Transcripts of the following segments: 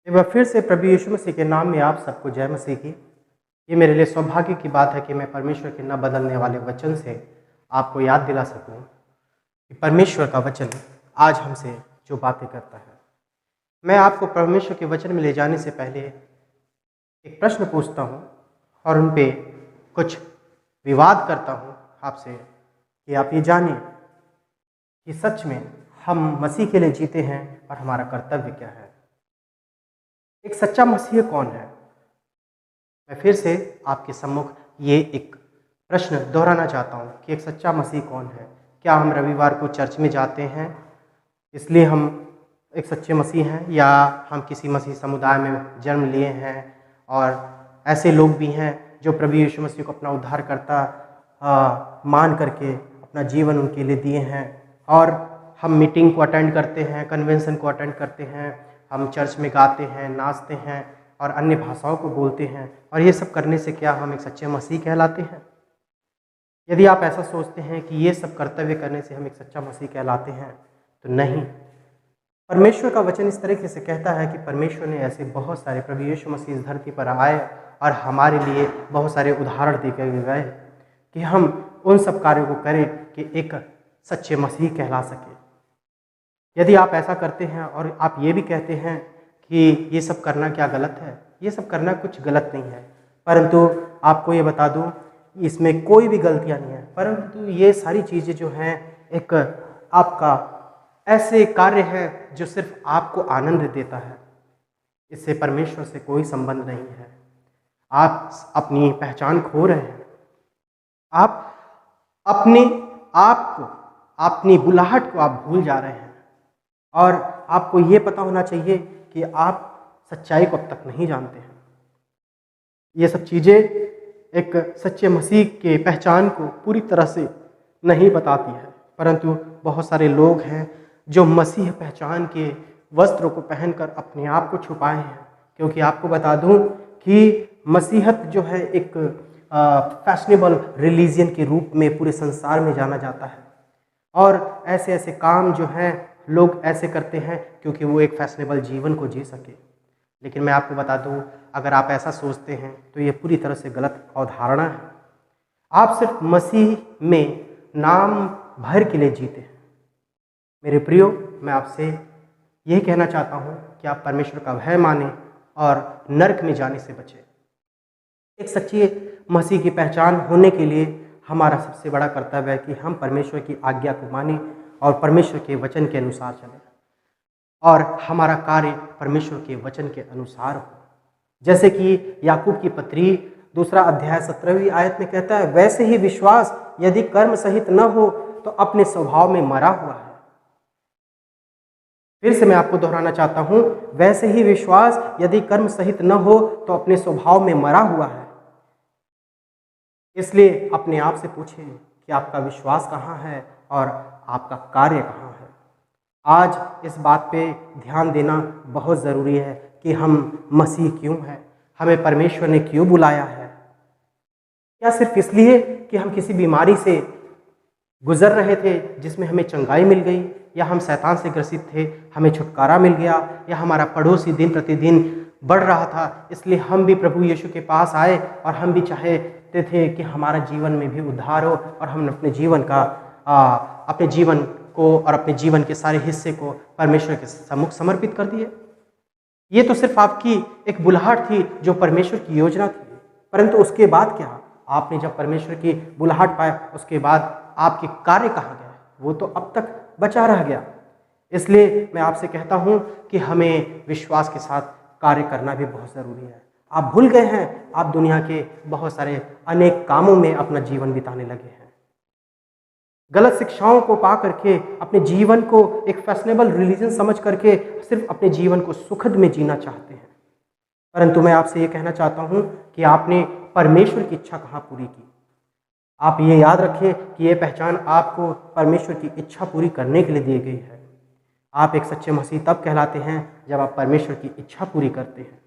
एक बार फिर से प्रभु यीशु मसीह के नाम में आप सबको जय मसीह की। ये मेरे लिए सौभाग्य की बात है कि मैं परमेश्वर के न बदलने वाले वचन से आपको याद दिला सकूं कि परमेश्वर का वचन आज हमसे जो बातें करता है। मैं आपको परमेश्वर के वचन में ले जाने से पहले एक प्रश्न पूछता हूं और उन पे कुछ विवाद करता हूं आपसे कि आप ये जानें कि सच में हम मसीह के लिए जीते हैं और हमारा कर्तव्य क्या है। एक सच्चा मसीह कौन है? मैं फिर से आपके सम्मुख ये एक प्रश्न दोहराना चाहता हूँ कि एक सच्चा मसीह कौन है। क्या हम रविवार को चर्च में जाते हैं इसलिए हम एक सच्चे मसीह हैं, या हम किसी मसीह समुदाय में जन्म लिए हैं? और ऐसे लोग भी हैं जो प्रभु यीशु मसीह को अपना उद्धारकर्ता मान करके अपना जीवन उनके लिए दिए हैं, और हम मीटिंग को अटेंड करते हैं, कन्वेंशन को अटेंड करते हैं, हम चर्च में गाते हैं, नाचते हैं और अन्य भाषाओं को बोलते हैं, और ये सब करने से क्या हम एक सच्चे मसीह कहलाते हैं? यदि आप ऐसा सोचते हैं कि ये सब कर्तव्य करने से हम एक सच्चा मसीह कहलाते हैं, तो नहीं। परमेश्वर का वचन इस तरीके से कहता है कि परमेश्वर ने ऐसे बहुत सारे प्रभु यीशु मसीह इस धरती पर आए और हमारे लिए बहुत सारे उदाहरण देकर गए कि हम उन सब कार्यों को करें कि एक सच्चे मसीह कहला सके। यदि आप ऐसा करते हैं और आप ये भी कहते हैं कि ये सब करना क्या गलत है, ये सब करना कुछ गलत नहीं है, परंतु आपको ये बता दूं इसमें कोई भी गलतियां नहीं है, परंतु ये सारी चीज़ें जो हैं एक आपका ऐसे कार्य है जो सिर्फ आपको आनंद देता है। इससे परमेश्वर से कोई संबंध नहीं है। आप अपनी पहचान खो रहे हैं। आप अपने आप को, अपनी बुलाहट को आप भूल जा रहे हैं, और आपको ये पता होना चाहिए कि आप सच्चाई को अब तक नहीं जानते हैं। ये सब चीज़ें एक सच्चे मसीह के पहचान को पूरी तरह से नहीं बताती है, परंतु बहुत सारे लोग हैं जो मसीह पहचान के वस्त्रों को पहनकर अपने आप को छुपाए हैं। क्योंकि आपको बता दूं कि मसीहत जो है एक फैशनेबल रिलीजन के रूप में पूरे संसार में जाना जाता है, और ऐसे ऐसे काम जो हैं लोग ऐसे करते हैं क्योंकि वो एक फैशनेबल जीवन को जी सके। लेकिन मैं आपको बता दूं, अगर आप ऐसा सोचते हैं तो ये पूरी तरह से गलत अवधारणा है। आप सिर्फ मसीह में नाम भर के लिए जीते हैं। मेरे प्रियो, मैं आपसे यही कहना चाहता हूं कि आप परमेश्वर का भय माने और नरक में जाने से बचें। एक सच्चे मसीह की पहचान होने के लिए हमारा सबसे बड़ा कर्तव्य है कि हम परमेश्वर की आज्ञा को मानें और परमेश्वर के वचन के अनुसार चलें, और हमारा कार्य परमेश्वर के वचन के अनुसार हो। जैसे कि याकूब की पत्री 2 अध्याय 17वीं आयत में कहता है, वैसे ही विश्वास यदि कर्म सहित न हो तो अपने स्वभाव में मरा हुआ है। फिर से मैं आपको दोहराना चाहता हूं, वैसे ही विश्वास यदि कर्म सहित न हो तो अपने स्वभाव में मरा हुआ है। इसलिए अपने आप से पूछें कि आपका विश्वास कहाँ है और आपका कार्य कहाँ है। आज इस बात पे ध्यान देना बहुत ज़रूरी है कि हम मसीह क्यों हैं, हमें परमेश्वर ने क्यों बुलाया है। क्या सिर्फ इसलिए कि हम किसी बीमारी से गुजर रहे थे जिसमें हमें चंगाई मिल गई, या हम शैतान से ग्रसित थे हमें छुटकारा मिल गया, या हमारा पड़ोसी दिन प्रतिदिन बढ़ रहा था इसलिए हम भी प्रभु यीशु के पास आए और हम भी चाहते थे कि हमारा जीवन में भी उद्धार हो, और हम अपने जीवन को और अपने जीवन के सारे हिस्से को परमेश्वर के सम्मुख समर्पित कर दिए। ये तो सिर्फ आपकी एक बुलाहट थी जो परमेश्वर की योजना थी, परंतु उसके बाद क्या? आपने जब परमेश्वर की बुलाहट पाए उसके बाद आपके कार्य कहाँ गए? वो तो अब तक बचा रह गया। इसलिए मैं आपसे कहता हूँ कि हमें विश्वास के साथ कार्य करना भी बहुत ज़रूरी है। आप भूल गए हैं, आप दुनिया के बहुत सारे अनेक कामों में अपना जीवन बिताने लगे हैं। गलत शिक्षाओं को पा करके अपने जीवन को एक फैशनेबल रिलीजन समझ करके सिर्फ अपने जीवन को सुखद में जीना चाहते हैं। परंतु मैं आपसे ये कहना चाहता हूँ कि आपने परमेश्वर की इच्छा कहाँ पूरी की। आप ये याद रखें कि ये पहचान आपको परमेश्वर की इच्छा पूरी करने के लिए दी गई है। आप एक सच्चे मसीह तब कहलाते हैं जब आप परमेश्वर की इच्छा पूरी करते हैं।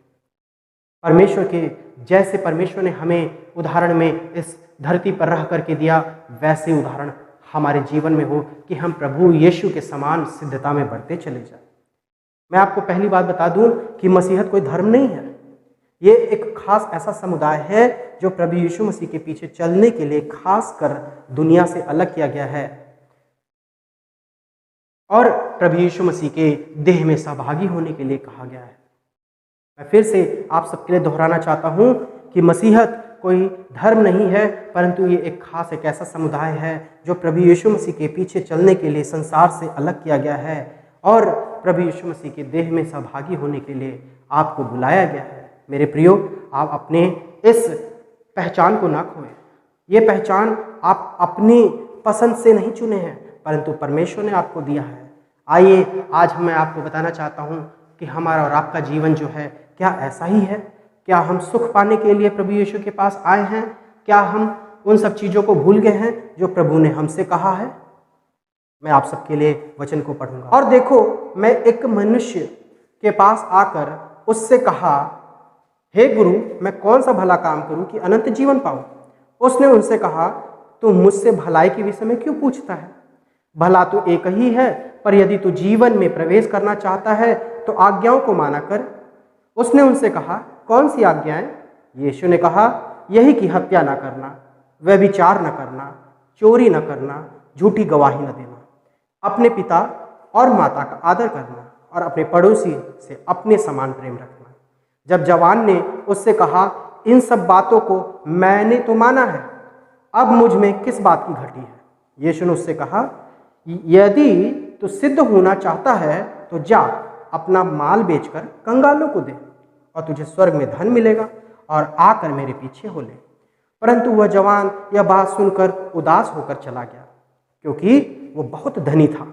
परमेश्वर के जैसे परमेश्वर ने हमें उदाहरण में इस धरती पर रह करके दिया, वैसे उदाहरण हमारे जीवन में हो कि हम प्रभु यीशु के समान सिद्धता में बढ़ते चले जाएं। मैं आपको पहली बात बता दूं कि मसीहत कोई धर्म नहीं है। ये एक खास ऐसा समुदाय है जो प्रभु यीशु मसीह के पीछे चलने के लिए खास कर दुनिया से अलग किया गया है और प्रभु यीशु मसीह के देह में सहभागी होने के लिए कहा गया है। मैं फिर से आप सबके लिए दोहराना चाहता हूं कि मसीहत कोई धर्म नहीं है, परंतु ये एक खास एक ऐसा समुदाय है जो प्रभु यीशु मसीह के पीछे चलने के लिए संसार से अलग किया गया है और प्रभु यीशु मसीह के देह में सहभागी होने के लिए आपको बुलाया गया है। मेरे प्रियो, आप अपने इस पहचान को ना खोएं। ये पहचान आप अपनी पसंद से नहीं चुने हैं, परंतु परमेश्वर ने आपको दिया है। आइए आज मैं आपको बताना चाहता हूँ कि हमारा और आपका जीवन जो है क्या ऐसा ही है? क्या हम सुख पाने के लिए प्रभु यीशु के पास आए हैं? क्या हम उन सब चीज़ों को भूल गए हैं जो प्रभु ने हमसे कहा है? मैं आप सबके लिए वचन को पढ़ूंगा। और देखो, मैं एक मनुष्य के पास आकर उससे कहा, हे गुरु, मैं कौन सा भला काम करूं कि अनंत जीवन पाऊं? उसने उनसे कहा, तुम मुझसे भलाई के विषय में क्यों पूछता है? भला तो एक ही है, पर यदि तू जीवन में प्रवेश करना चाहता है तो आज्ञाओं को माना कर। उसने उनसे कहा, कौन सी आज्ञाएं? यीशु ने कहा, यही कि हत्या न करना, व्यभिचार न करना, चोरी न करना, झूठी गवाही न देना, अपने पिता और माता का आदर करना और अपने पड़ोसी से अपने समान प्रेम रखना। जब जवान ने उससे कहा, इन सब बातों को मैंने तो माना है, अब मुझ में किस बात की घटी है? यीशु ने उससे कहा, यदि तू सिद्ध होना चाहता है तो जा, अपना माल बेचकर कंगालों को दे और तुझे स्वर्ग में धन मिलेगा, और आकर मेरे पीछे हो ले। परंतु वह जवान यह बात सुनकर उदास होकर चला गया, क्योंकि वो बहुत धनी था।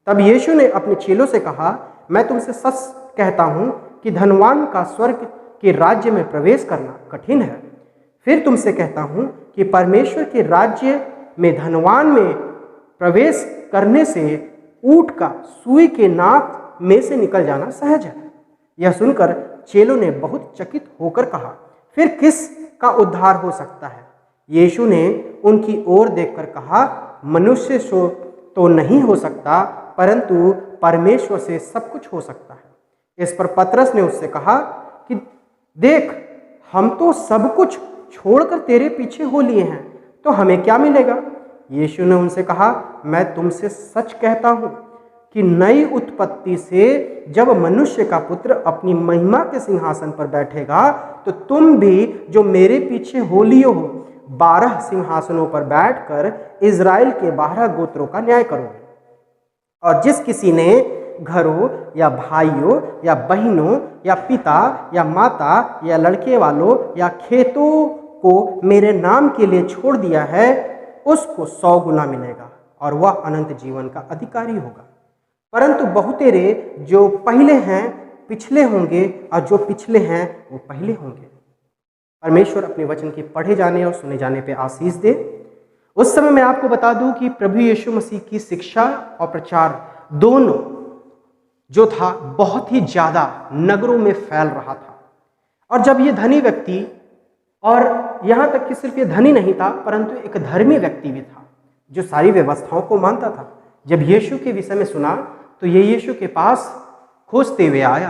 तब यीशु ने अपने चेलों से कहा, मैं तुमसे सच कहता हूं कि धनवान का स्वर्ग के राज्य में प्रवेश करना कठिन है। फिर तुमसे कहता हूं कि परमेश्वर के राज्य में धनवान में प्रवेश करने से ऊंट का सुई के नाक में से निकल जाना सहज है। यह सुनकर चेलों ने बहुत चकित होकर कहा, फिर किस का उद्धार हो सकता है? यीशु ने उनकी ओर देखकर कहा, मनुष्य से तो नहीं हो सकता, परंतु परमेश्वर से सब कुछ हो सकता है। इस पर पतरस ने उससे कहा कि देख, हम तो सब कुछ छोड़कर तेरे पीछे हो लिए हैं, तो हमें क्या मिलेगा? यीशु ने उनसे कहा, मैं तुमसे सच कहता हूं कि नई उत्पत्ति से जब मनुष्य का पुत्र अपनी महिमा के सिंहासन पर बैठेगा, तो तुम भी जो मेरे पीछे हो लियो हो, 12 सिंहासनों पर बैठकर इज़राइल के 12 गोत्रों का न्याय करोगे। और जिस किसी ने घरों या भाइयों या बहनों या पिता या माता या लड़के वालों या खेतों को मेरे नाम के लिए छोड़ दिया है, उसको 100 गुना मिलेगा और वह अनंत जीवन का अधिकारी होगा। परंतु बहुतेरे जो पहले हैं पिछले होंगे, और जो पिछले हैं वो पहले होंगे। परमेश्वर अपने वचन के पढ़े जाने और सुने जाने पे आशीष दे। उस समय मैं आपको बता दूं कि प्रभु यीशु मसीह की शिक्षा और प्रचार दोनों जो था बहुत ही ज़्यादा नगरों में फैल रहा था। और जब ये धनी व्यक्ति, और यहाँ तक कि सिर्फ ये धनी नहीं था परंतु एक धर्मी व्यक्ति भी था जो सारी व्यवस्थाओं को मानता था, जब यीशु के विषय में सुना तो ये यीशु के पास खोजते हुए आया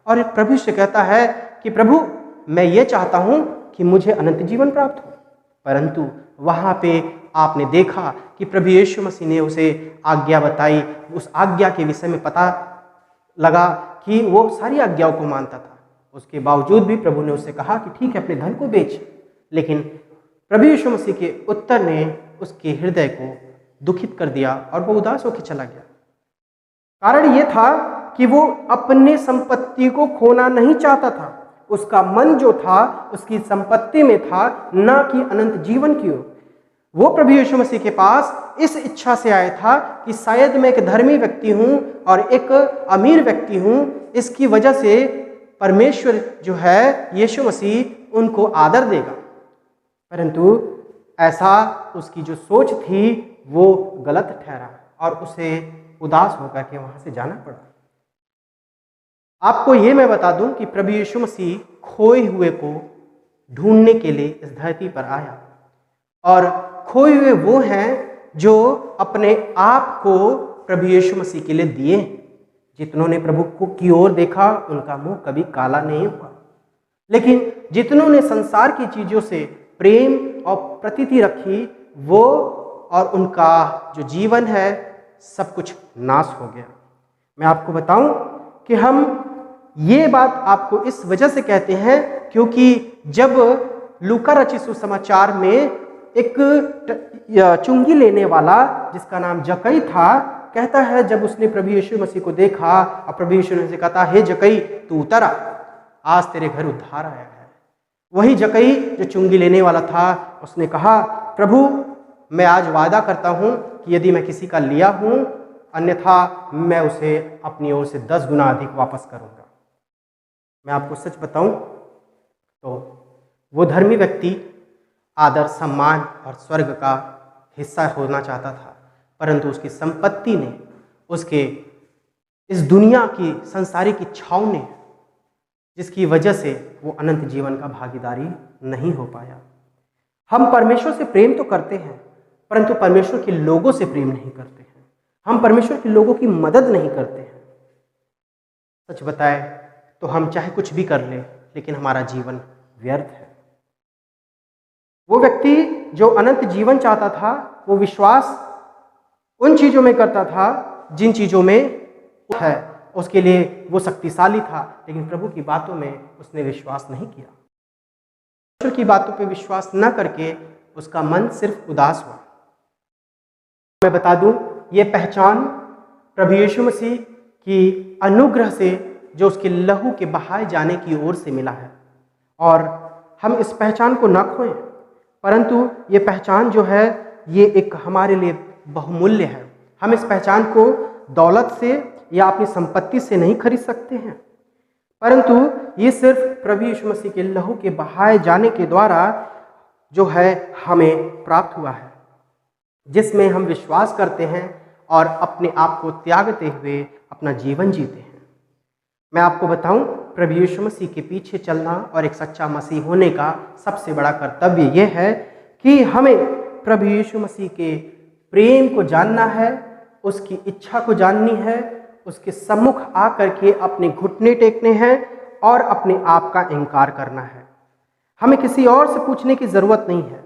और प्रभु से कहता है कि प्रभु, मैं ये चाहता हूँ कि मुझे अनंत जीवन प्राप्त हो। परंतु वहाँ पे आपने देखा कि प्रभु यीशु मसीह ने उसे आज्ञा बताई। उस आज्ञा के विषय में पता लगा कि वो सारी आज्ञाओं को मानता था। उसके बावजूद भी प्रभु ने उससे कहा कि ठीक है, अपने धन को बेच। लेकिन प्रभु यीशु मसीह के उत्तर ने उसके हृदय को दुखित कर दिया और वो उदास होकर चला गया। कारण ये था कि वो अपने संपत्ति को खोना नहीं चाहता था। उसका मन जो था उसकी संपत्ति में था, ना कि अनंत जीवन की ओर। वो प्रभु यीशु मसीह के पास इस इच्छा से आया था कि शायद मैं एक धर्मी व्यक्ति हूं और एक अमीर व्यक्ति हूं, इसकी वजह से परमेश्वर जो है यीशु मसीह उनको आदर देगा। परंतु ऐसा उसकी जो सोच थी वो गलत ठहरा और उसे उदास होकर के वहां से जाना पड़ा। आपको ये मैं बता दूं कि प्रभु यीशु मसीह खोए हुए को ढूंढने के लिए इस धरती पर आया, और खोए हुए वो हैं जो अपने आप को प्रभु यीशु मसीह के लिए दिए। जितनों ने प्रभु को की ओर देखा उनका मुंह कभी काला नहीं हुआ, लेकिन जितनों ने संसार की चीजों से प्रेम और प्रतीति रखी वो और उनका जो जीवन है सब कुछ नाश हो गया। मैं आपको बताऊं कि हम ये बात आपको इस वजह से कहते हैं क्योंकि जब लूका रचित सुसमाचार में एक चुंगी लेने वाला जिसका नाम जक्कई था, कहता है जब उसने प्रभु यीशु मसीह को देखा और प्रभु यीशु ने कहा, हे जक्कई तू उतर आ, आज तेरे घर उद्धार आया है। वही जक्कई जो चुंगी लेने वाला था उसने कहा, प्रभु मैं आज वादा करता हूं कि यदि मैं किसी का लिया हूं अन्यथा मैं उसे अपनी ओर से 10 गुना अधिक वापस करूंगा। मैं आपको सच बताऊं तो वो धर्मी व्यक्ति आदर सम्मान और स्वर्ग का हिस्सा होना चाहता था, परंतु उसकी संपत्ति ने, उसके इस दुनिया की संसारिक इच्छाओं ने, जिसकी वजह से वो अनंत जीवन का भागीदारी नहीं हो पाया। हम परमेश्वर से प्रेम तो करते हैं परंतु परमेश्वर के लोगों से प्रेम नहीं करते हैं। हम परमेश्वर के लोगों की मदद नहीं करते हैं। सच बताए तो हम चाहे कुछ भी कर ले लेकिन हमारा जीवन व्यर्थ है। वो व्यक्ति जो अनंत जीवन चाहता था वो विश्वास उन चीजों में करता था जिन चीजों में है, उसके लिए वो शक्तिशाली था, लेकिन प्रभु की बातों में उसने विश्वास नहीं किया। परमेश्वर की बातों पे विश्वास न करके उसका मन सिर्फ उदास हुआ। मैं बता दूं ये पहचान प्रभु यीशु मसीह की अनुग्रह से जो उसके लहू के बहाए जाने की ओर से मिला है, और हम इस पहचान को न खोएं, परंतु ये पहचान जो है ये एक हमारे लिए बहुमूल्य है। हम इस पहचान को दौलत से या अपनी संपत्ति से नहीं खरीद सकते हैं, परंतु ये सिर्फ प्रभु यीशु मसीह के लहू के बहाए जाने के द्वारा जो है हमें प्राप्त हुआ है, जिसमें हम विश्वास करते हैं और अपने आप को त्यागते हुए अपना जीवन जीते हैं। मैं आपको बताऊं, प्रभु यीशु मसीह के पीछे चलना और एक सच्चा मसीह होने का सबसे बड़ा कर्तव्य यह है कि हमें प्रभु यीशु मसीह के प्रेम को जानना है, उसकी इच्छा को जाननी है, उसके सम्मुख आकर के अपने घुटने टेकने हैं और अपने आप का इनकार करना है। हमें किसी और से पूछने की ज़रूरत नहीं है,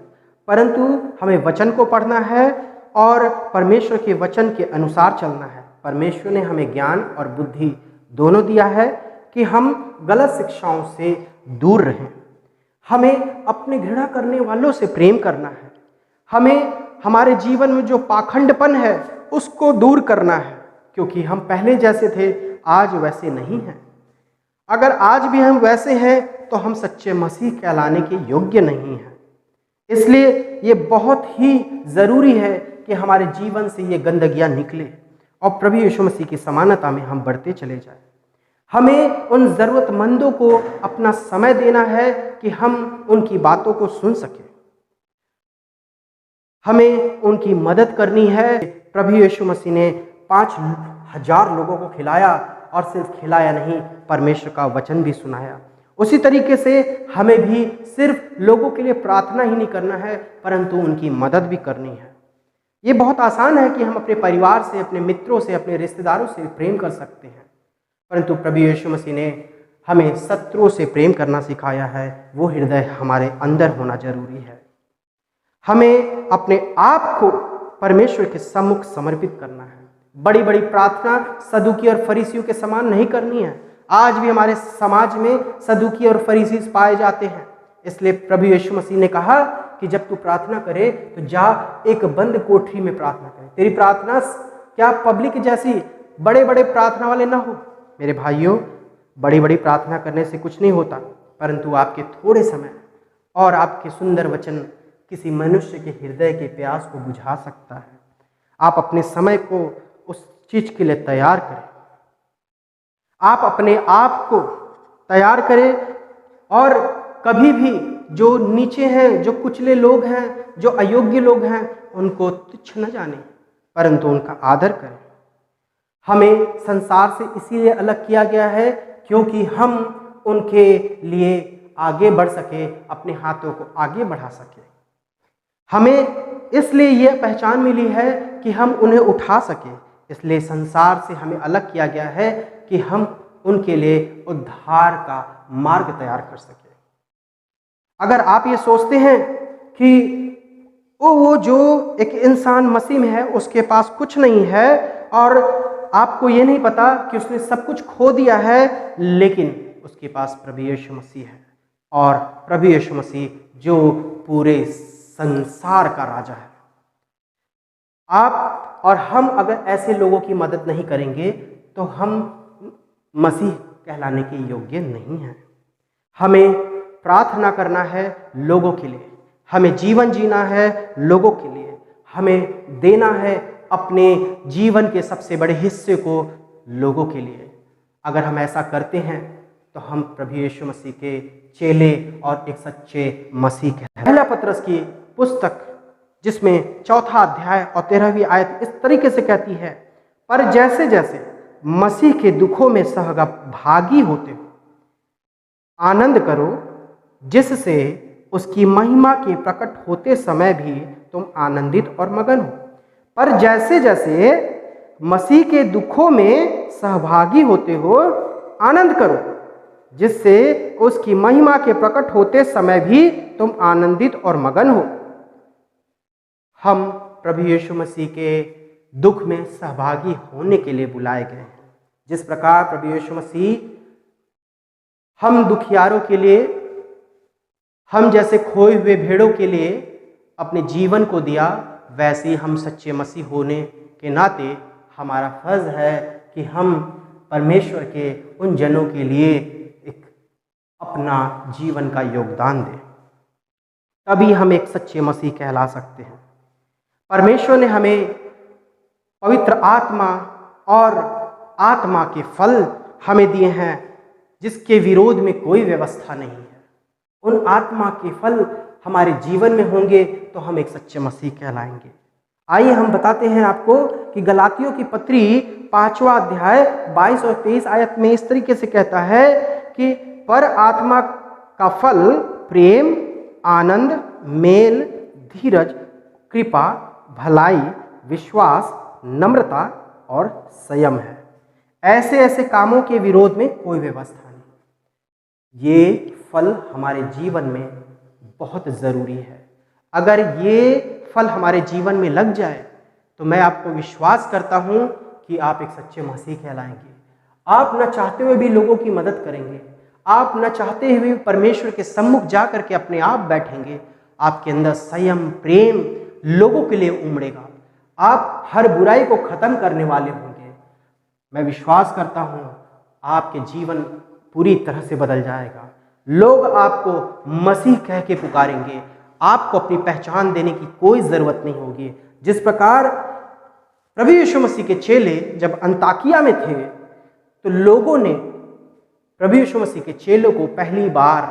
परंतु हमें वचन को पढ़ना है और परमेश्वर के वचन के अनुसार चलना है। परमेश्वर ने हमें ज्ञान और बुद्धि दोनों दिया है कि हम गलत शिक्षाओं से दूर रहें। हमें अपने घृणा करने वालों से प्रेम करना है। हमें हमारे जीवन में जो पाखंडपन है उसको दूर करना है, क्योंकि हम पहले जैसे थे आज वैसे नहीं हैं। अगर आज भी हम वैसे हैं तो हम सच्चे मसीह कहलाने के योग्य नहीं हैं। इसलिए ये बहुत ही ज़रूरी है कि हमारे जीवन से ये गंदगियाँ निकले और प्रभु यीशु मसीह की समानता में हम बढ़ते चले जाएं। हमें उन ज़रूरतमंदों को अपना समय देना है कि हम उनकी बातों को सुन सकें। हमें उनकी मदद करनी है। प्रभु यीशु मसीह ने 5,000 लोगों को खिलाया और सिर्फ खिलाया नहीं, परमेश्वर का वचन भी सुनाया। उसी तरीके से हमें भी सिर्फ लोगों के लिए प्रार्थना ही नहीं करना है, परंतु उनकी मदद भी करनी है। ये बहुत आसान है कि हम अपने परिवार से, अपने मित्रों से, अपने रिश्तेदारों से प्रेम कर सकते हैं, परंतु प्रभु यीशु मसीह ने हमें शत्रुओं से प्रेम करना सिखाया है। वो हृदय हमारे अंदर होना जरूरी है। हमें अपने आप को परमेश्वर के सम्मुख समर्पित करना है। बड़ी बड़ी प्रार्थना सदूकी और फरीसियों के समान नहीं करनी है। आज भी हमारे समाज में सदूकी और फरीसी पाए जाते हैं। इसलिए प्रभु यीशु मसीह ने कहा कि जब तू प्रार्थना करे तो जा एक बंद कोठरी में प्रार्थना करे। तेरी प्रार्थना क्या पब्लिक जैसी बड़े बड़े प्रार्थना वाले ना हो। मेरे भाइयों, बड़ी बड़ी प्रार्थना करने से कुछ नहीं होता, परंतु आपके थोड़े समय और आपके सुंदर वचन किसी मनुष्य के हृदय के प्यास को बुझा सकता है। आप अपने समय को उस चीज के लिए तैयार करें। आप अपने आप को तैयार करें और कभी भी जो नीचे हैं, जो कुचले लोग हैं, जो अयोग्य लोग हैं, उनको तुच्छ न जाने, परंतु उनका आदर करें। हमें संसार से इसीलिए अलग किया गया है क्योंकि हम उनके लिए आगे बढ़ सके, अपने हाथों को आगे बढ़ा सके। हमें इसलिए यह पहचान मिली है कि हम उन्हें उठा सके। इसलिए संसार से हमें अलग किया गया है कि हम उनके लिए उद्धार का मार्ग तैयार कर सकें। अगर आप ये सोचते हैं कि वो जो एक इंसान मसीह में है उसके पास कुछ नहीं है और आपको ये नहीं पता कि उसने सब कुछ खो दिया है, लेकिन उसके पास प्रभु यीशु मसीह है और प्रभु यीशु मसीह जो पूरे संसार का राजा है। आप और हम अगर ऐसे लोगों की मदद नहीं करेंगे तो हम मसीह कहलाने के योग्य नहीं हैं। हमें प्रार्थना करना है लोगों के लिए, हमें जीवन जीना है लोगों के लिए, हमें देना है अपने जीवन के सबसे बड़े हिस्से को लोगों के लिए। अगर हम ऐसा करते हैं तो हम प्रभु यीशु मसीह के चेले और एक सच्चे मसीह हैं। पहला पतरस की पुस्तक जिसमें 4 अध्याय और 13वीं आयत इस तरीके से कहती है, पर जैसे जैसे मसीह के दुखों में सहभागी होते हो आनंद करो, जिससे उसकी महिमा के प्रकट होते समय भी तुम आनंदित और मगन हो। पर जैसे जैसे मसीह के दुखों में सहभागी होते हो आनंद करो, जिससे उसकी महिमा के प्रकट होते समय भी तुम आनंदित और मगन हो। हम प्रभु यीशु मसीह के दुख में सहभागी होने के लिए बुलाए गए हैं। जिस प्रकार प्रभु यीशु मसीह हम दुखियारों के लिए, हम जैसे खोए हुए भेड़ों के लिए अपने जीवन को दिया, वैसे ही हम सच्चे मसीह होने के नाते हमारा फर्ज है कि हम परमेश्वर के उन जनों के लिए एक अपना जीवन का योगदान दें। तभी हम एक सच्चे मसीह कहला सकते हैं। परमेश्वर ने हमें पवित्र आत्मा और आत्मा के फल हमें दिए हैं, जिसके विरोध में कोई व्यवस्था नहीं है। उन आत्मा के फल हमारे जीवन में होंगे तो हम एक सच्चे मसीह कहलाएंगे। आइए हम बताते हैं आपको कि गलातियों की पत्री 5वां अध्याय 22 और 23 आयत में इस तरीके से कहता है कि पर आत्मा का फल प्रेम, आनंद, मेल, धीरज, कृपा, भलाई, विश्वास, नम्रता और संयम है। ऐसे ऐसे कामों के विरोध में कोई व्यवस्था नहीं। ये फल हमारे जीवन में बहुत ज़रूरी है। अगर ये फल हमारे जीवन में लग जाए तो मैं आपको विश्वास करता हूँ कि आप एक सच्चे मसीह कहलाएंगे। आप न चाहते हुए भी लोगों की मदद करेंगे, आप न चाहते हुए परमेश्वर के सम्मुख जा करके अपने आप बैठेंगे। आपके अंदर संयम, प्रेम लोगों के लिए उमड़ेगा। आप हर बुराई को ख़त्म करने वाले होंगे। मैं विश्वास करता हूँ आपके जीवन पूरी तरह से बदल जाएगा। लोग आपको मसीह कह के पुकारेंगे। आपको अपनी पहचान देने की कोई ज़रूरत नहीं होगी। जिस प्रकार प्रभु यीशु मसीह के चेले जब अंताकिया में थे तो लोगों ने प्रभु यीशु मसीह के चेलों को पहली बार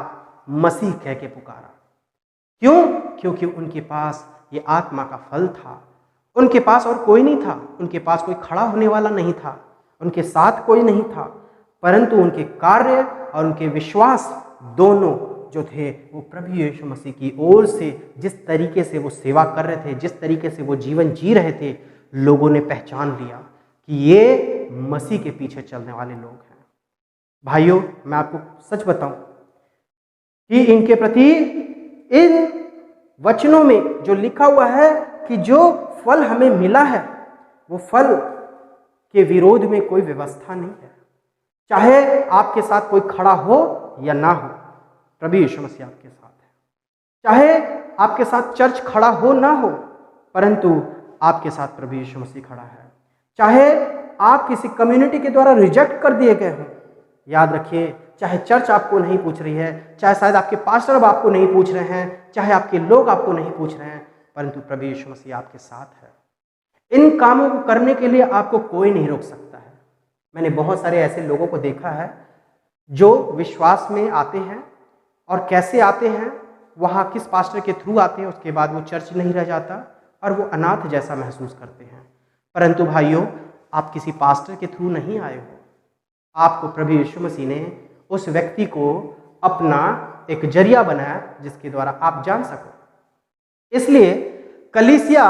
मसीह कह के पुकारा। क्यों? क्योंकि उनके पास ये आत्मा का फल था। उनके पास और कोई नहीं था, उनके पास कोई खड़ा होने वाला नहीं था, उनके साथ कोई नहीं था, परंतु उनके कार्य और उनके विश्वास दोनों जो थे वो प्रभु यीशु मसीह की ओर से जिस तरीके से वो सेवा कर रहे थे, जिस तरीके से वो जीवन जी रहे थे, लोगों ने पहचान लिया कि ये मसीह के पीछे चलने वाले लोग हैं। भाइयों, मैं आपको सच बताऊं कि इनके प्रति इन वचनों में जो लिखा हुआ है कि जो फल हमें मिला है वो फल के विरोध में कोई व्यवस्था नहीं है। चाहे आपके साथ कोई खड़ा हो या ना हो, प्रभु यीशु मसीह आपके साथ है। चाहे आपके साथ चर्च खड़ा हो ना हो, परंतु आपके साथ प्रभु यीशु मसीह खड़ा है। चाहे आप किसी कम्युनिटी के द्वारा रिजेक्ट कर दिए गए हों, याद रखिए, चाहे चर्च आपको नहीं पूछ रही है, चाहे शायद आपके पास्टर अब आपको नहीं पूछ रहे हैं, चाहे आपके लोग आपको नहीं पूछ रहे हैं, परंतु प्रभु यीशु मसीह आपके साथ है। इन कामों को करने के लिए आपको कोई नहीं रोक सकता है। मैंने बहुत सारे ऐसे लोगों को देखा है जो विश्वास में आते हैं, और कैसे आते हैं, वहाँ किस पास्टर के थ्रू आते हैं, उसके बाद वो चर्च नहीं रह जाता और वो अनाथ जैसा महसूस करते हैं। परंतु भाइयों, आप किसी पास्टर के थ्रू नहीं आए हो, आपको प्रभु यीशु मसीह ने उस व्यक्ति को अपना एक जरिया बनाया जिसके द्वारा आप जान सको। इसलिए कलीसिया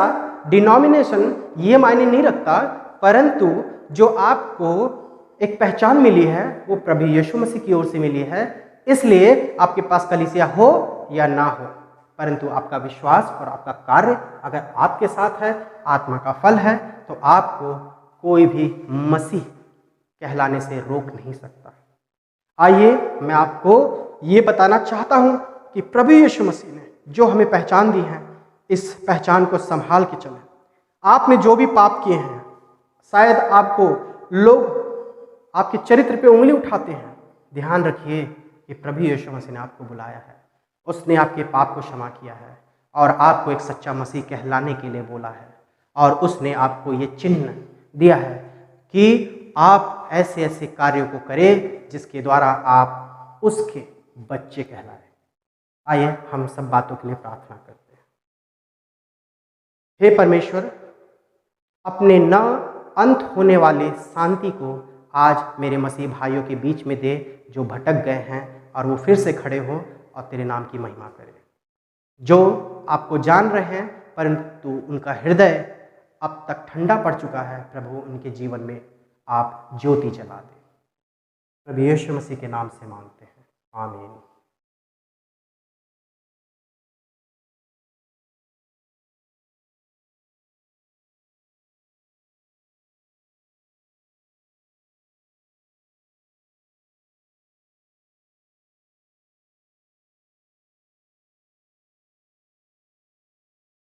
डिनोमिनेशन ये मायने नहीं रखता परंतु जो आपको एक पहचान मिली है वो प्रभु यीशु मसीह की ओर से मिली है। इसलिए आपके पास कलीसिया हो या ना हो, परंतु आपका विश्वास और आपका कार्य अगर आपके साथ है, आत्मा का फल है, तो आपको कोई भी मसीह कहलाने से रोक नहीं सकता। आइए मैं आपको ये बताना चाहता हूँ कि प्रभु यीशु मसीह ने जो हमें पहचान दी है, इस पहचान को संभाल के चलें। आपने जो भी पाप किए हैं, शायद आपको लोग आपके चरित्र पे उंगली उठाते हैं, ध्यान रखिए कि प्रभु यीशु मसीह ने आपको बुलाया है, उसने आपके पाप को क्षमा किया है और आपको एक सच्चा मसीह कहलाने के लिए बोला है। और उसने आपको ये चिन्ह दिया है कि आप ऐसे ऐसे कार्यों को करें जिसके द्वारा आप उसके बच्चे कहलाए। आइए हम सब बातों के लिए प्रार्थना करते हैं। हे परमेश्वर, अपने न अंत होने वाले शांति को आज मेरे मसीह भाइयों के बीच में दे, जो भटक गए हैं और वो फिर से खड़े हों और तेरे नाम की महिमा करें। जो आपको जान रहे हैं परंतु उनका हृदय अब तक ठंडा पड़ चुका है, प्रभु उनके जीवन में आप ज्योति जला दें। प्रभु यीशु मसीह के नाम से मांगते हैं, आमीन।